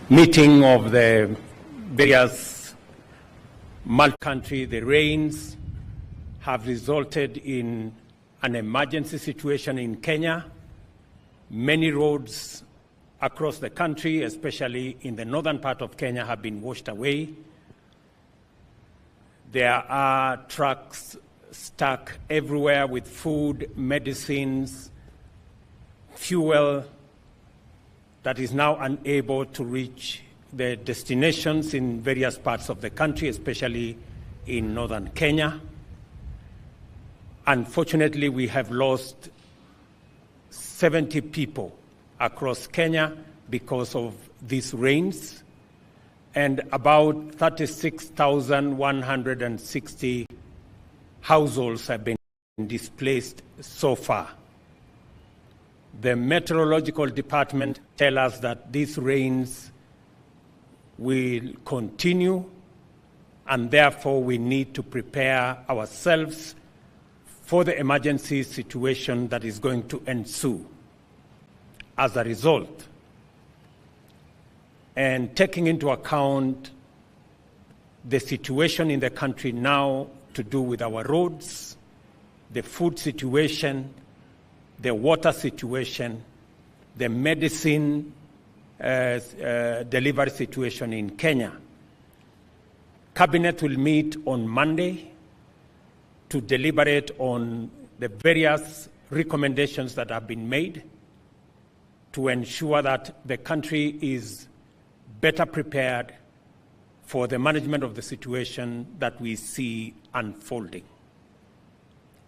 meeting of the various multi-country, the rains have resulted in an emergency situation in Kenya. Many roads across the country, especially in the northern part of Kenya, have been washed away. There are trucks stuck everywhere with food, medicines, fuel that is now unable to reach the destinations in various parts of the country, especially in northern Kenya. Unfortunately, we have lost 70 people across Kenya because of these rains, and about 36,160 households have been displaced so far. The meteorological department tell us that these rains will continue, and therefore we need to prepare ourselves for the emergency situation that is going to ensue as a result. And taking into account the situation in the country now to do with our roads, the food situation, the water situation, the medicine delivery situation in Kenya. Cabinet will meet on Monday to deliberate on the various recommendations that have been made to ensure that the country is better prepared for the management of the situation that we see unfolding.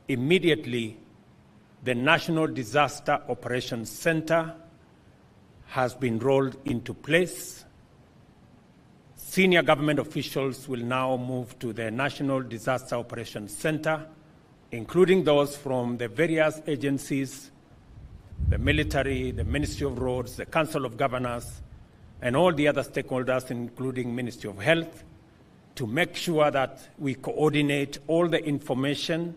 Immediately, the National Disaster Operations Center has been rolled into place. Senior government officials will now move to the National Disaster Operations Center, including those from the various agencies, the military, the Ministry of Roads, the Council of Governors, and all the other stakeholders, including Ministry of Health, to make sure that we coordinate all the information,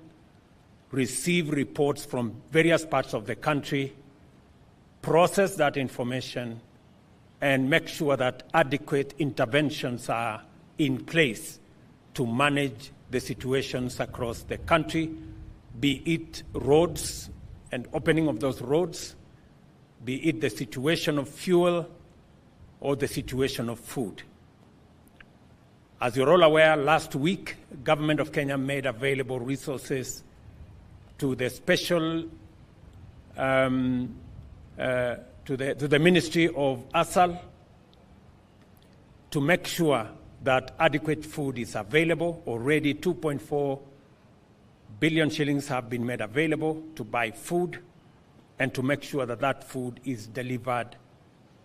receive reports from various parts of the country, process that information, and make sure that adequate interventions are in place to manage the situations across the country, be it roads and opening of those roads, be it the situation of fuel or the situation of food. As you're all aware, last week, Government of Kenya made available resources to the special, to the Ministry of ASAL to make sure that adequate food is available. Already 2.4 billion shillings have been made available to buy food and to make sure that that food is delivered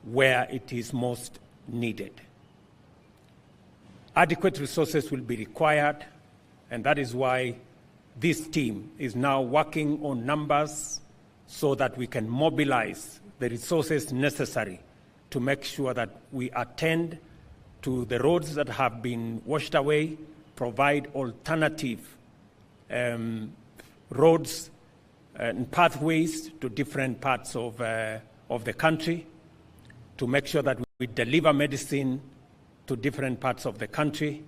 where it is most needed. Adequate resources will be required, and that is why this team is now working on numbers so that we can mobilize the resources necessary to make sure that we attend to the roads that have been washed away, provide alternative roads and pathways to different parts of the country, to make sure that we deliver medicine to different parts of the country,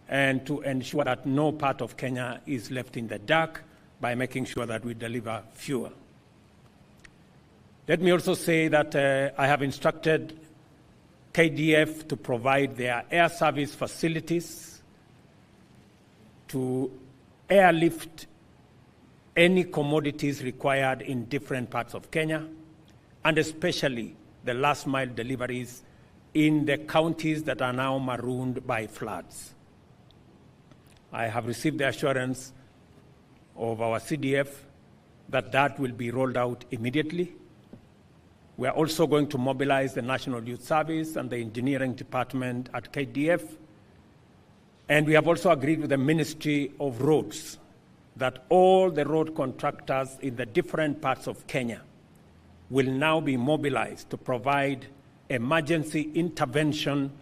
and to ensure that no part of Kenya is left in the dark by making sure that we deliver fuel. Let me also say that I have instructed KDF to provide their air service facilities to airlift any commodities required in different parts of Kenya, and especially the last mile deliveries in the counties that are now marooned by floods. I have received the assurance of our CDF that that will be rolled out immediately. We are also going to mobilize the National Youth Service and the Engineering Department at KDF. And we have also agreed with the Ministry of Roads that all the road contractors in the different parts of Kenya will now be mobilized to provide emergency intervention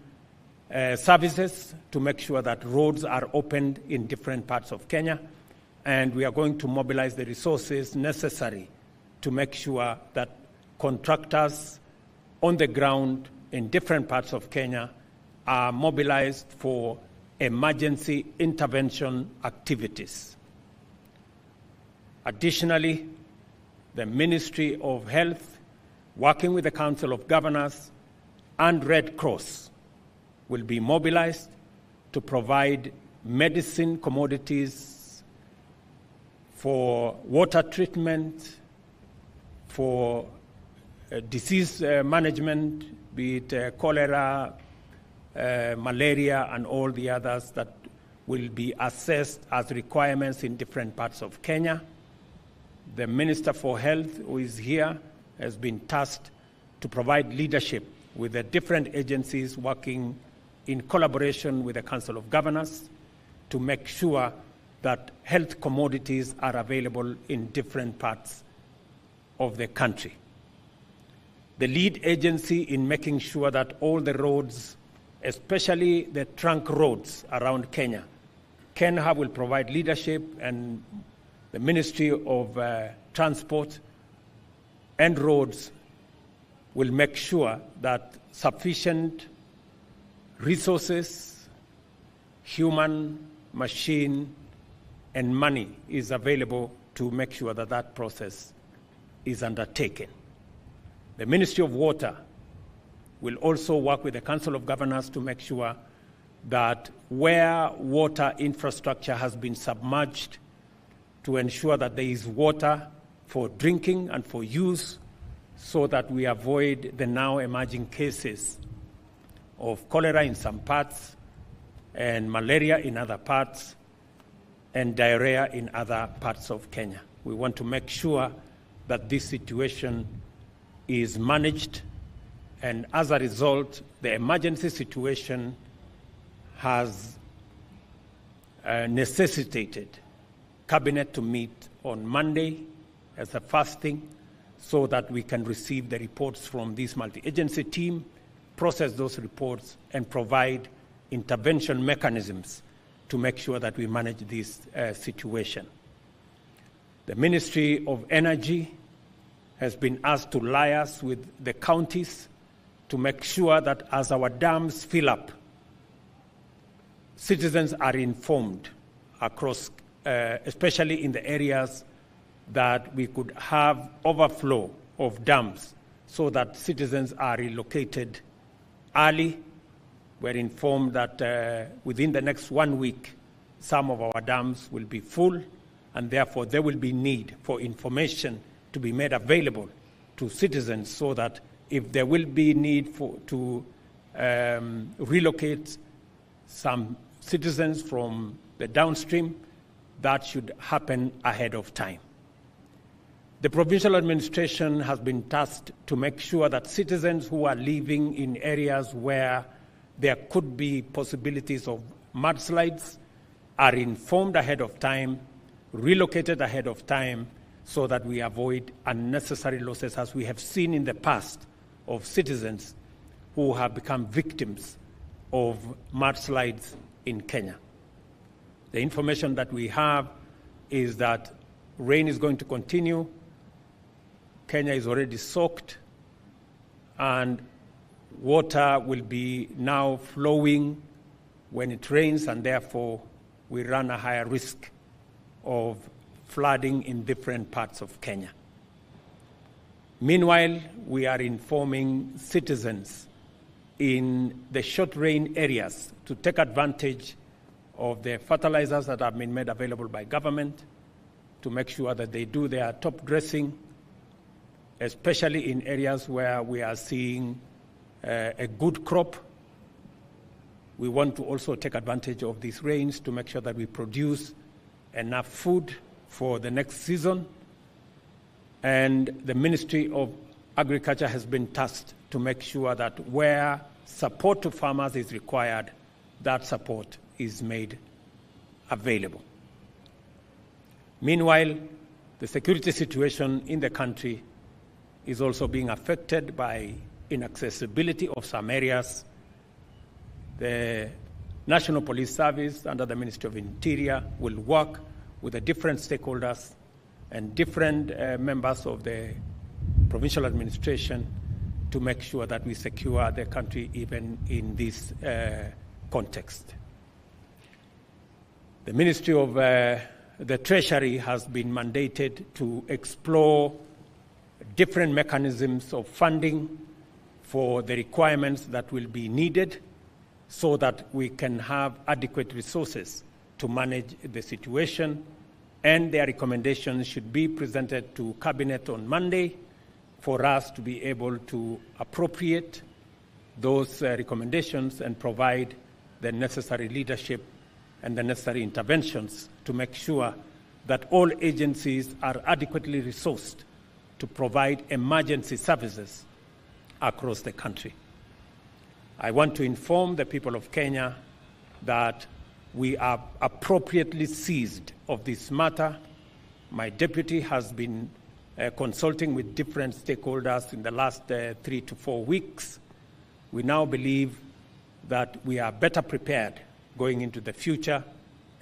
services to make sure that roads are opened in different parts of Kenya. And we are going to mobilize the resources necessary to make sure that contractors on the ground in different parts of Kenya are mobilized for emergency intervention activities. Additionally, the Ministry of Health, working with the Council of Governors and Red Cross, will be mobilized to provide medicine commodities for water treatment, for disease management, be it cholera, malaria, and all the others that will be assessed as requirements in different parts of Kenya. The Minister for Health, who is here, has been tasked to provide leadership with the different agencies working in collaboration with the Council of Governors to make sure that health commodities are available in different parts of the country. The lead agency in making sure that all the roads, especially the trunk roads around Kenya, KenHub will provide leadership, and the Ministry of Transport and Roads will make sure that sufficient resources, human, machine, and money is available to make sure that that process is undertaken. The Ministry of Water will also work with the Council of Governors to make sure that where water infrastructure has been submerged, to ensure that there is water for drinking and for use, so that we avoid the now emerging cases of cholera in some parts, and malaria in other parts, and diarrhea in other parts of Kenya. We want to make sure that this situation is managed, and as a result, the emergency situation has necessitated Cabinet to meet on Monday as the first thing, so that we can receive the reports from this multi-agency team, process those reports, and provide intervention mechanisms to make sure that we manage this situation. The Ministry of Energy has been asked to liaise with the counties to make sure that as our dams fill up, citizens are informed across, especially in the areas that we could have overflow of dams, so that citizens are relocated early. We're informed that within the next 1 week, some of our dams will be full, and therefore there will be need for information to be made available to citizens, so that if there will be need to relocate some citizens from the downstream, that should happen ahead of time. The provincial administration has been tasked to make sure that citizens who are living in areas where there could be possibilities of mudslides are informed ahead of time, relocated ahead of time, so that we avoid unnecessary losses, as we have seen in the past, of citizens who have become victims of mudslides in Kenya. The information that we have is that rain is going to continue. Kenya is already soaked, and water will be now flowing when it rains, and therefore we run a higher risk of flooding in different parts of Kenya. Meanwhile, we are informing citizens in the short rain areas to take advantage of the fertilizers that have been made available by government, to make sure that they do their top dressing, especially in areas where we are seeing a good crop. We want to also take advantage of these rains to make sure that we produce enough food for the next season. And the Ministry of Agriculture has been tasked to make sure that where support to farmers is required, that support is made available. Meanwhile, the security situation in the country is also being affected by inaccessibility of some areas. The National Police Service under the Ministry of Interior will work with the different stakeholders and different members of the provincial administration to make sure that we secure the country even in this context. The Ministry of the Treasury has been mandated to explore different mechanisms of funding for the requirements that will be needed so that we can have adequate resources to manage the situation, and their recommendations should be presented to Cabinet on Monday for us to be able to appropriate those recommendations and provide the necessary leadership and the necessary interventions to make sure that all agencies are adequately resourced to provide emergency services across the country. I want to inform the people of Kenya that we are appropriately seized of this matter. My deputy has been consulting with different stakeholders in the last 3 to 4 weeks. We now believe that we are better prepared going into the future,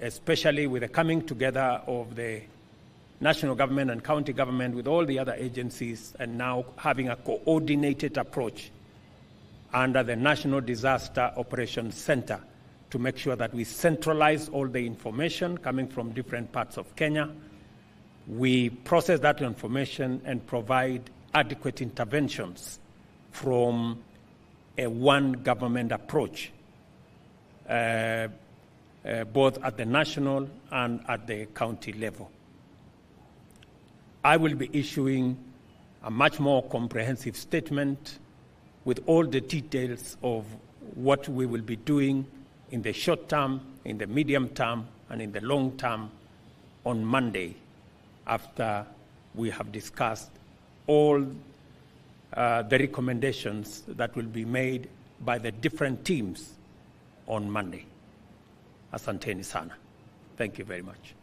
especially with the coming together of the national government and county government with all the other agencies, and now having a coordinated approach under the National Disaster Operations Center to make sure that we centralize all the information coming from different parts of Kenya. We process that information and provide adequate interventions from a one government approach, both at the national and at the county level. I will be issuing a much more comprehensive statement with all the details of what we will be doing in the short term, in the medium term, and in the long term on Monday, after we have discussed all the recommendations that will be made by the different teams on Monday. Asanteni sana. Thank you very much.